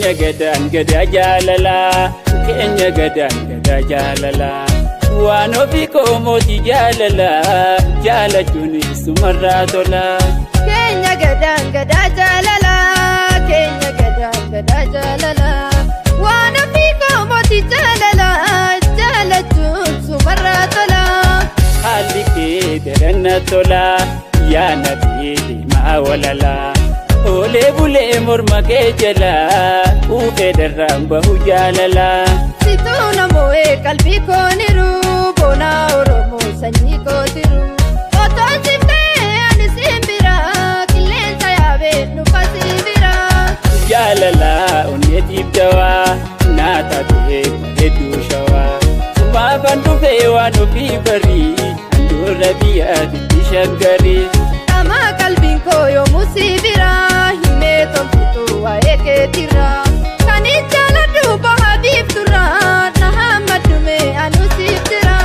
keenya gadaan gadaa jaalala keenya gadaan gadaa jaalala waan ofii koomoti jaalala jaalachuun isumarraa tola keenya gadaan gadaa jaalala keenya gadaan gadaa jaalala waan ofii koomoti jaalala jaalachuun isumarraa tola haalli kee daranna tola yaa nabii diimaa walala olee bulee morma kee jala uufee darraan bahu jaalala situu namo'ee qalbii kooniru boonaa oromoo sanyii kootiru otoon siftee ani simbira qilleensa yaabee nufa simbira jaalala onneetiif dawaa naata ta'ee hedduu shawaa maafan dhufee waan ofii barii handhuurra biyyaatitti shaggarii ama qalbiin koo yoomuu simbira himee tolchitu waa'ee keetirra kan hin jaaladhu baha biifturra na hammaddume anu siftira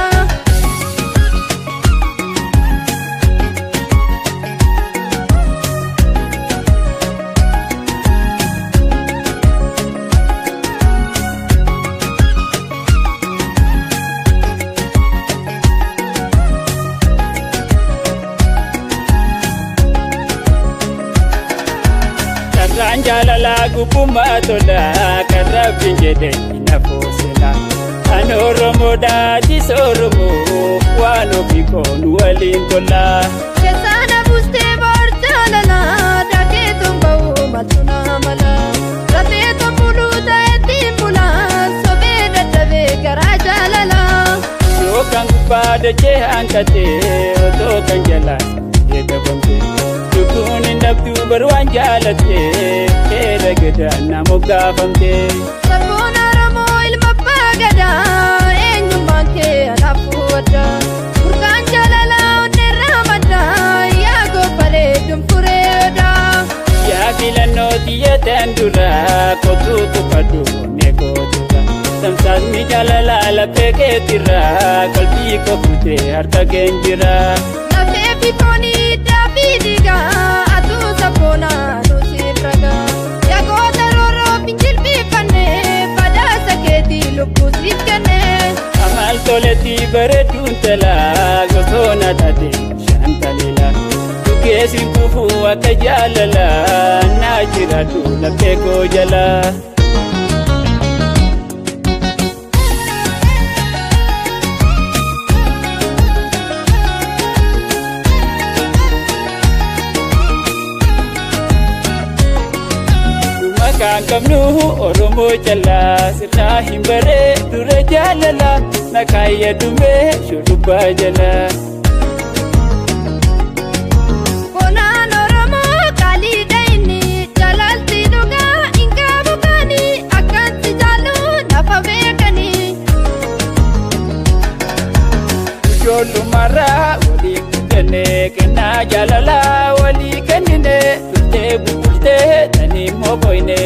Karraan jaalala gubbummaa tola kan rabbiin jedhe na foosila an oromoodhaatis oromoo waan ofii koon waliin tola keessaana buustee boor jaalala dakeetuun ba'uu maltuna mala rafeetuun buluu ta'ettiin bulaan sobee dadhabee garaa jaalala yoo kan gubbaa dachee hanqatee otoo kan jalaan eeggabamte lubbuun hin dhabduu barwaan jaalattee keera gadaan na moggaafamte sabboon oromoo ilma abbaa gadaa eenyummaan kee anaafuu adda burqaan jaalalaa onneerraa maddaa yaa gobbalee dumfuree odaa yaa filannoo xiyyeetaan dura kootuu tuffadhu onnee kootuudha tamsaasni jaalalaa laphee keetirra qalbii koffutee harka keen jira lafee fi foonii daafii dhiigaa atuu sabboonaa nusiif ragaa yaa goota rooroo finjilbiifannee badhaasa keetii lubbuu siif kennee amal toletti bareedduun talaa gosoona taate shantalila dhugeessin kufuu akka jaalala naa jiraadhu laphee koo jala kan kamnu oromoo jala sirraa hin baree dura jaalala na kaayyadumee shurrubbaa jala bonaan oromoo qaalii dhayini jalaalti dhugaa hin qabu kaanii akkanti jaallu nafa beekanii ijoollumarraa walii guddannee kennaa jaalalaa walii kennine turtee bultee tanii immoo boyne